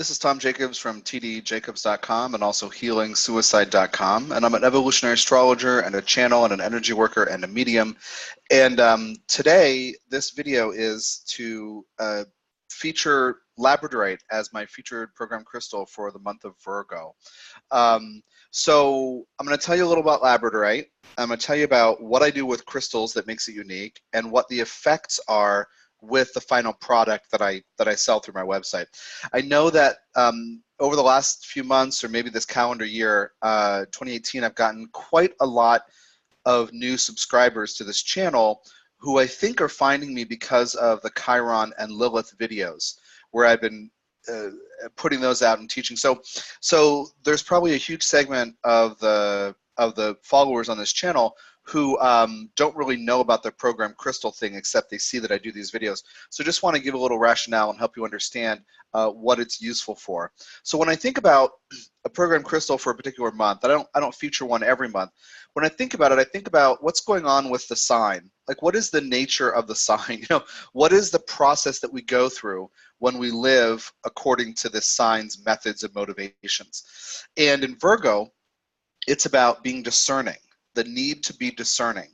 This is Tom Jacobs from tdjacobs.com and also healingsuicide.com. And I'm an evolutionary astrologer and a channel and an energy worker and a medium. And today, this video is to feature Labradorite as my featured program crystal for the month of Virgo. So I'm going to tell you a little about Labradorite. I'm going to tell you about what I do with crystals that makes it unique and what the effects are with the final product that I sell through my website. I know that over the last few months, or maybe this calendar year, 2018, I've gotten quite a lot of new subscribers to this channel who I think are finding me because of the Chiron and Lilith videos, where I've been putting those out and teaching. So there's probably a huge segment of the followers on this channel who don't really know about the program crystal thing, except they see that I do these videos. So just want to give a little rationale and help you understand what it's useful for. So when I think about a program crystal for a particular month, I don't feature one every month. When I think about it, I think about what's going on with the sign. Like, what is the nature of the sign? You know, what is the process that we go through when we live according to this sign's methods and motivations? And in Virgo, it's about being discerning, the need to be discerning.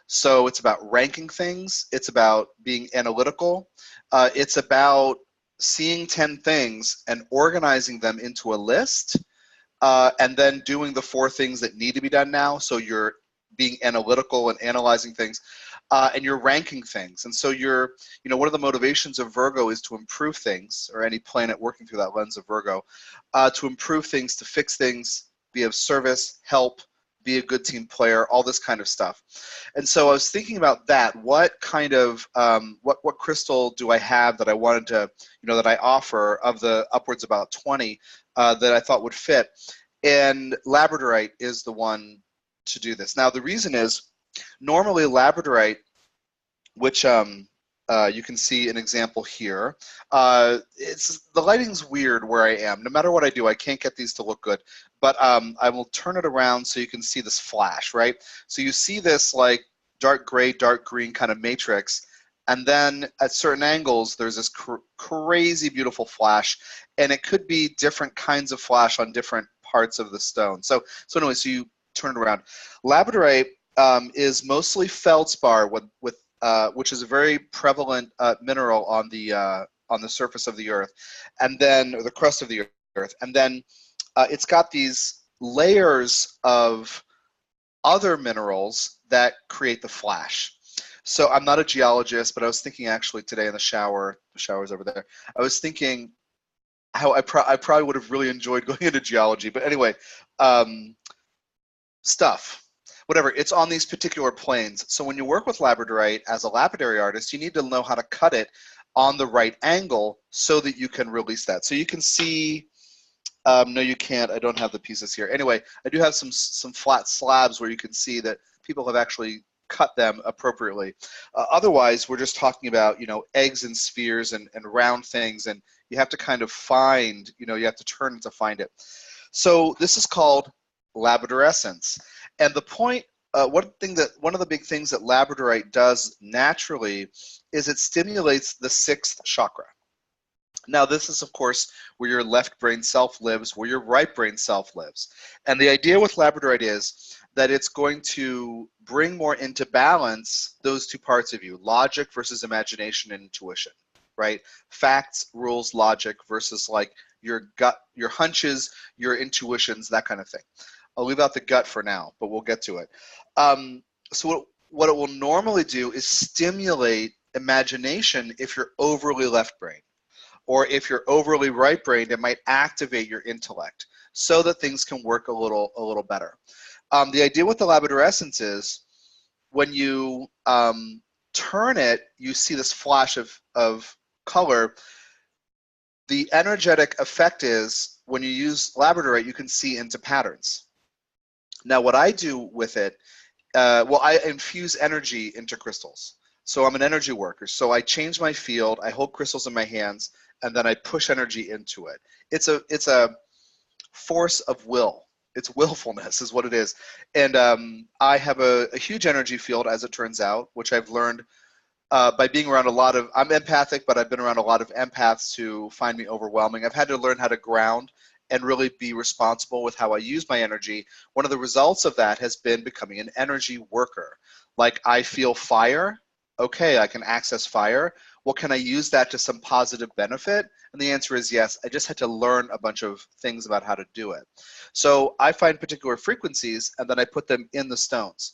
So it's about ranking things. It's about being analytical. It's about seeing 10 things and organizing them into a list, and then doing the 4 things that need to be done now. So you're being analytical and analyzing things, and you're ranking things. And so one of the motivations of Virgo is to improve things, or any planet working through that lens of Virgo, to improve things, to fix things, be of service, help, be a good team player, all this kind of stuff. And so I was thinking about that. What kind of what crystal do I have that I wanted to, that I offer of the upwards about 20 that I thought would fit? And Labradorite is the one to do this. Now the reason is, normally Labradorite, which you can see an example here. The lighting's weird where I am. No matter what I do, I can't get these to look good. But I will turn it around so you can see this flash, right? So you see this like dark gray, dark green kind of matrix. And then at certain angles, there's this crazy beautiful flash. And it could be different kinds of flash on different parts of the stone. So anyway, so you turn it around. Labradorite is mostly feldspar which is a very prevalent mineral on the surface of the earth, and then, or the crust of the earth, and then it's got these layers of other minerals that create the flash. So I'm not a geologist, but I was thinking actually today in the shower's over there, I was thinking how I probably would have really enjoyed going into geology, but anyway, whatever, it's on these particular planes. So when you work with Labradorite as a lapidary artist, you need to know how to cut it on the right angle so that you can release that. So you can see, no you can't, I don't have the pieces here. Anyway, I do have some flat slabs where you can see that people have actually cut them appropriately. Otherwise, we're just talking about, eggs and spheres and round things, and you have to kind of find, you have to turn to find it. So this is called labradorescence. And the point, one of the big things that Labradorite does naturally is it stimulates the 6th chakra. Now this is, of course, where your left brain self lives, where your right brain self lives. And the idea with Labradorite is that it's going to bring more into balance those 2 parts of you, logic versus imagination and intuition, right? Facts, rules, logic versus like your gut, your hunches, your intuitions, that kind of thing. I'll leave out the gut for now, but we'll get to it. So what it will normally do is stimulate imagination if you're overly left brain. Or if you're overly right brained, it might activate your intellect so that things can work a little better. The idea with the labradorescence is when you turn it, you see this flash of color. The energetic effect is when you use Labradorite, you can see into patterns. Now what I do with it, I infuse energy into crystals. So I'm an energy worker. So I change my field, I hold crystals in my hands, and then I push energy into it. It's a force of will. It's willfulness is what it is. And I have a huge energy field, as it turns out, which I've learned by being around a lot of, I'm empathic, but I've been around a lot of empaths who find me overwhelming. I've had to learn how to ground and really be responsible with how I use my energy. One of the results of that has been becoming an energy worker. Like, I feel fire. Okay, I can access fire. Well, can I use that to some positive benefit? And the answer is yes. I just had to learn a bunch of things about how to do it. So I find particular frequencies and then I put them in the stones.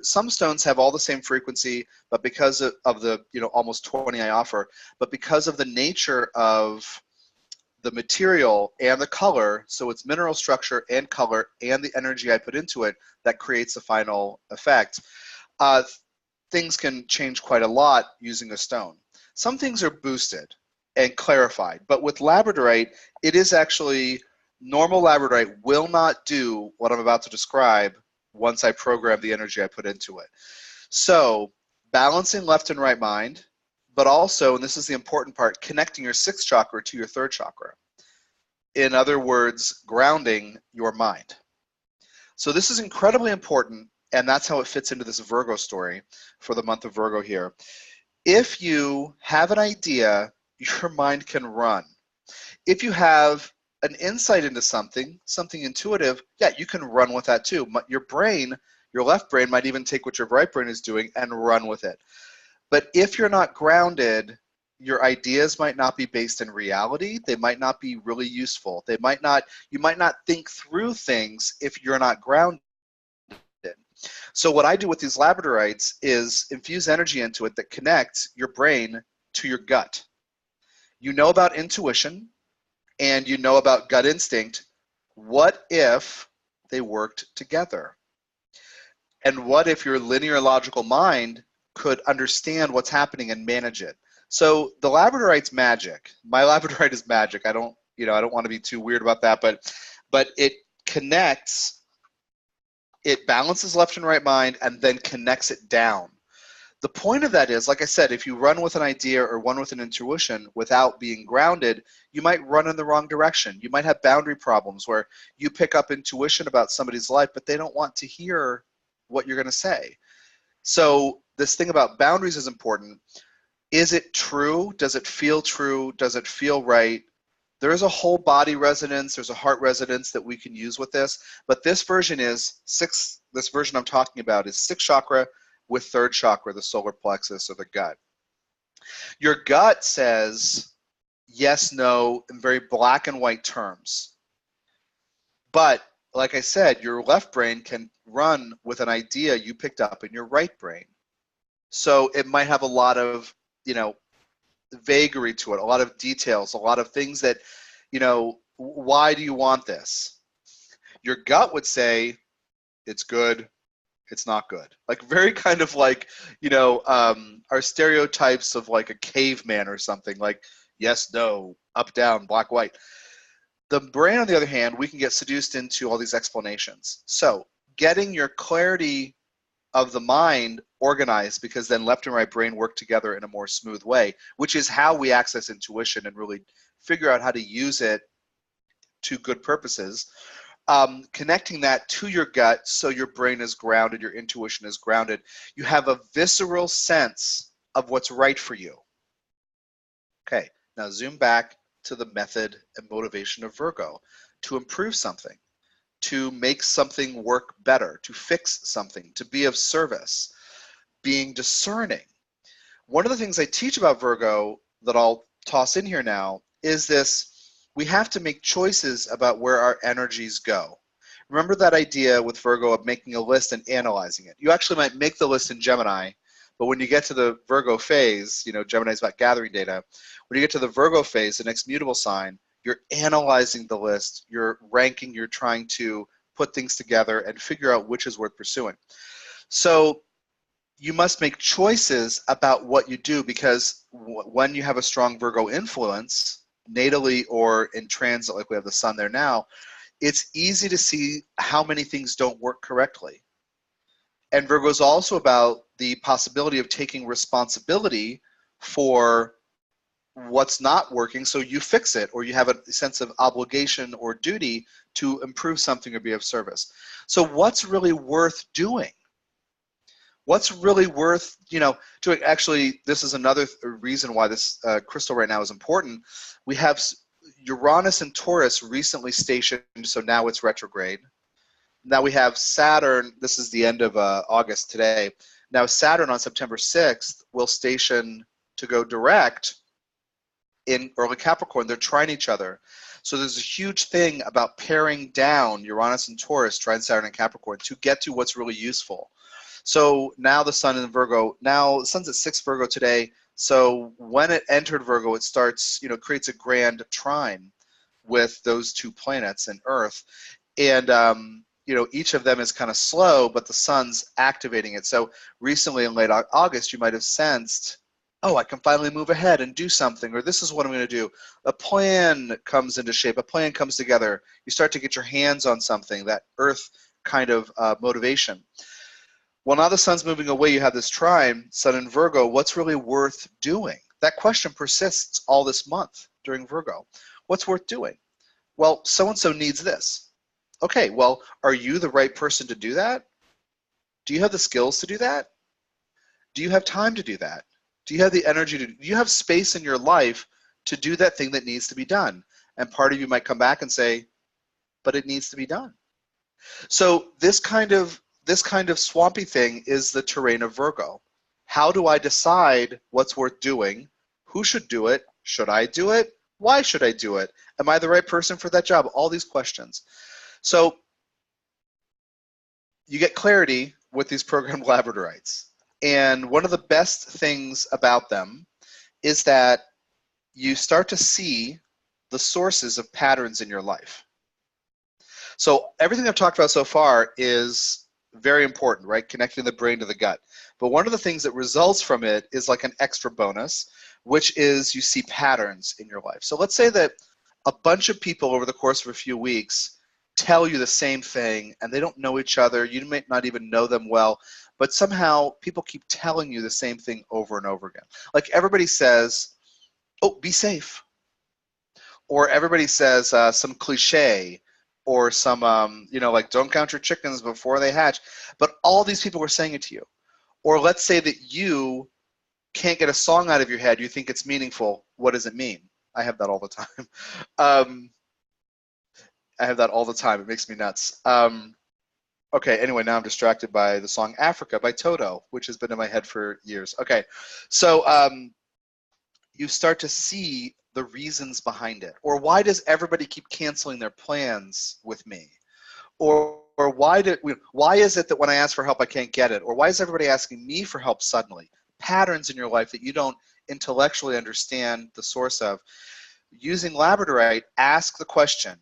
Some stones have all the same frequency, but because of the almost 20 I offer, but because of the nature of the material and the color, so it's mineral structure and color and the energy I put into it that creates the final effect. Things can change quite a lot using a stone. Some things are boosted and clarified, but with Labradorite, it is actually, normal Labradorite will not do what I'm about to describe once I program the energy I put into it. So balancing left and right mind, but also, and this is the important part, connecting your sixth chakra to your third chakra. In other words, grounding your mind. So this is incredibly important, and that's how it fits into this Virgo story for the month of Virgo here. If you have an idea, your mind can run. If you have an insight into something intuitive, yeah, you can run with that too. Your brain, your left brain might even take what your right brain is doing and run with it. But if you're not grounded, your ideas might not be based in reality. They might not be really useful. You might not think through things if you're not grounded. So what I do with these Labradorites is infuse energy into it that connects your brain to your gut. You know about intuition and you know about gut instinct. What if they worked together? And what if your linear logical mind could understand what's happening and manage it? So the Labradorite's magic. My Labradorite is magic. I don't want to be too weird about that, but it connects, it balances left and right mind and then connects it down. The point of that is, like I said, if you run with an idea or run with an intuition without being grounded, you might run in the wrong direction. You might have boundary problems where you pick up intuition about somebody's life, but they don't want to hear what you're going to say. So this thing about boundaries is important. Is it true? Does it feel true? Does it feel right? There is a whole body resonance. There's a heart resonance that we can use with this. But this version I'm talking about is sixth chakra with third chakra, the solar plexus or the gut. Your gut says yes, no, in very black and white terms. But like I said, your left brain can run with an idea you picked up in your right brain. So it might have a lot of, vagary to it, a lot of details, a lot of things that, why do you want this? Your gut would say, it's good, it's not good. Like very kind of like, our stereotypes of like a caveman or something, like yes, no, up, down, black, white. The brain, on the other hand, we can get seduced into all these explanations. So getting your clarity of the mind organized, because then left and right brain work together in a more smooth way, which is how we access intuition and really figure out how to use it to good purposes. Connecting that to your gut so your brain is grounded, your intuition is grounded. You have a visceral sense of what's right for you. Okay, now zoom back to the method and motivation of Virgo to improve something, to make something work better, to fix something, to be of service, being discerning. One of the things I teach about Virgo that I'll toss in here now is this: we have to make choices about where our energies go. Remember that idea with Virgo of making a list and analyzing it. You actually might make the list in Gemini, but when you get to the Virgo phase, Gemini is about gathering data. When you get to the Virgo phase, the next mutable sign, you're analyzing the list, you're ranking, you're trying to put things together and figure out which is worth pursuing. So you must make choices about what you do, because when you have a strong Virgo influence, natally or in transit, like we have the sun there now, it's easy to see how many things don't work correctly. And Virgo is also about the possibility of taking responsibility for what's not working, so you fix it, or you have a sense of obligation or duty to improve something or be of service. So what's really worth doing? What's really worth, doing? Actually, this is another reason why this crystal right now is important. We have Uranus and Taurus recently stationed, so now it's retrograde. Now we have Saturn. This is the end of August today. Now Saturn on September 6th will station to go direct in early Capricorn. They're trying each other. So there's a huge thing about paring down Uranus and Taurus, trine Saturn and Capricorn, to get to what's really useful. So now the sun in Virgo, now the sun's at 6 Virgo today. So when it entered Virgo, it starts, creates a grand trine with those two planets and Earth. And, each of them is kind of slow, but the sun's activating it. So recently in late August, you might have sensed, oh, I can finally move ahead and do something, or this is what I'm going to do. A plan comes into shape, a plan comes together. You start to get your hands on something, that Earth kind of motivation. Well, now the sun's moving away, you have this trine, sun in Virgo, what's really worth doing? That question persists all this month during Virgo. What's worth doing? Well, so-and-so needs this. Okay, well, are you the right person to do that? Do you have the skills to do that? Do you have time to do that? Do you have the energy do you have space in your life to do that thing that needs to be done? And part of you might come back and say, but it needs to be done. So this kind of swampy thing is the terrain of Virgo. How do I decide what's worth doing? Who should do it? Should I do it? Why should I do it? Am I the right person for that job? All these questions. So you get clarity with these programmed Labradorites. And one of the best things about them is that you start to see the sources of patterns in your life. So everything I've talked about so far is very important, right? Connecting the brain to the gut. But one of the things that results from it is like an extra bonus, which is you see patterns in your life. So let's say that a bunch of people over the course of a few weeks tell you the same thing, and they don't know each other. You might not even know them well, but somehow people keep telling you the same thing over and over again. Like everybody says, oh, be safe. Or everybody says some cliche, or some, like don't count your chickens before they hatch. But all these people were saying it to you. Or let's say that you can't get a song out of your head. You think it's meaningful. What does it mean? I have that all the time. I have that all the time. It makes me nuts. Okay, anyway, now I'm distracted by the song Africa by Toto, which has been in my head for years. Okay, so you start to see the reasons behind it. Or why does everybody keep canceling their plans with me? Or why is it that when I ask for help, I can't get it? Or why is everybody asking me for help suddenly? Patterns in your life that you don't intellectually understand the source of. Using Labradorite, ask the question,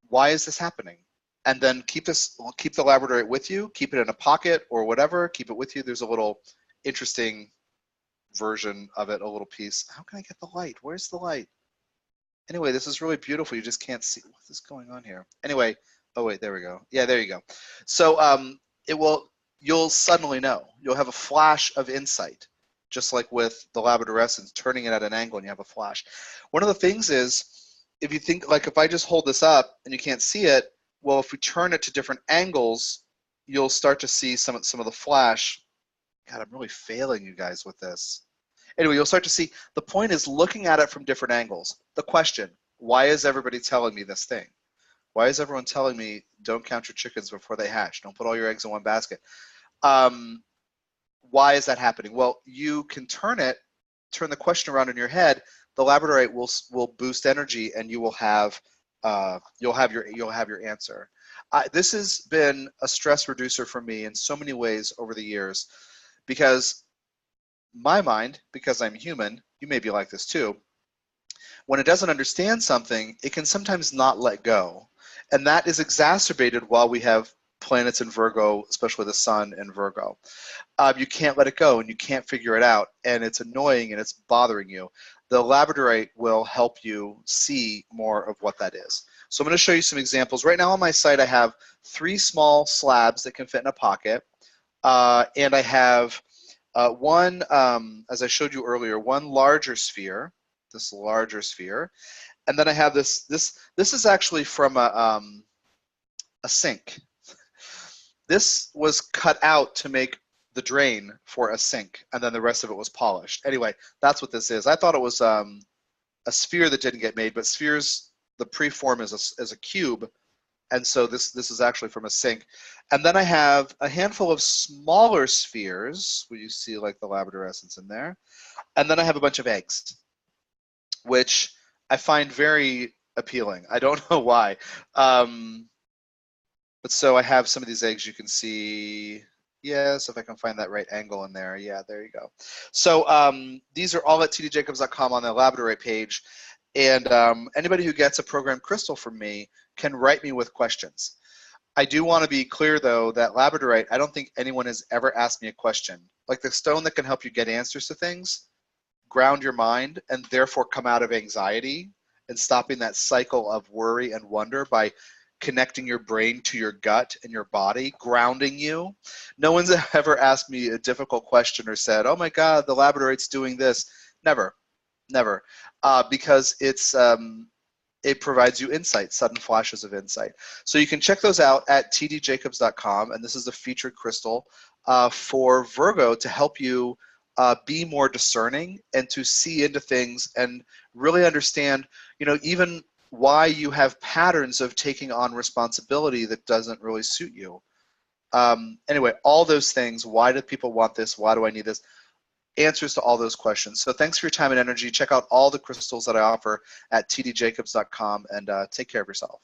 why is this happening? And then keep the Labradorite with you, keep it in a pocket or whatever, keep it with you. There's a little interesting version of it, a little piece. How can I get the light? Where's the light? Anyway, this is really beautiful. You just can't see. What is going on here? Anyway, oh wait, there we go. Yeah, there you go. So you'll suddenly know. You'll have a flash of insight, just like with the Labradorescence, turning it at an angle and you have a flash. One of the things is, if you think, like if I just hold this up and you can't see it, well, if we turn it to different angles, you'll start to see some of the flash. God, I'm really failing you guys with this. Anyway, you'll start to see, the point is looking at it from different angles. The question, why is everybody telling me this thing? Why is everyone telling me don't count your chickens before they hatch? Don't put all your eggs in one basket. Why is that happening? Well, you can turn the question around in your head. The Labradorite will boost energy, and you will have you'll have your answer. This has been a stress reducer for me in so many ways over the years, because my mind, because I'm human, you may be like this too, when it doesn't understand something, it can sometimes not let go. And that is exacerbated while we have planets in Virgo, especially the sun in Virgo. You can't let it go and you can't figure it out, and it's annoying and it's bothering you. The Labradorite will help you see more of what that is. So I'm going to show you some examples. Right now on my site I have 3 small slabs that can fit in a pocket, and I have one, as I showed you earlier, one larger sphere, this larger sphere, and then I have this is actually from a sink. This was cut out to make the drain for a sink, and then the rest of it was polished. Anyway, that's what this is. I thought it was a sphere that didn't get made, but spheres, the preform is a cube, and so this is actually from a sink. And then I have a handful of smaller spheres, where you see like the Labradorescence in there, and then I have a bunch of eggs, which I find very appealing. I don't know why. But so I have some of these eggs you can see. Yes, if I can find that right angle in there. Yeah, there you go. So these are all at tdjacobs.com on the Labradorite page. And anybody who gets a programmed crystal from me can write me with questions. I do want to be clear, though, that Labradorite, I don't think anyone has ever asked me a question. Like the stone that can help you get answers to things, ground your mind, and therefore come out of anxiety and stopping that cycle of worry and wonder by connecting your brain to your gut and your body, grounding you. No one's ever asked me a difficult question or said, oh my God, the Labradorite's doing this. Never, never. Because it provides you insight, sudden flashes of insight. So you can check those out at tdjacobs.com, and this is a featured crystal for Virgo to help you be more discerning and to see into things and really understand, you know, even why you have patterns of taking on responsibility that doesn't really suit you. Anyway, all those things, why do people want this? Why do I need this? Answers to all those questions. So thanks for your time and energy. Check out all the crystals that I offer at tdjacobs.com, and take care of yourself.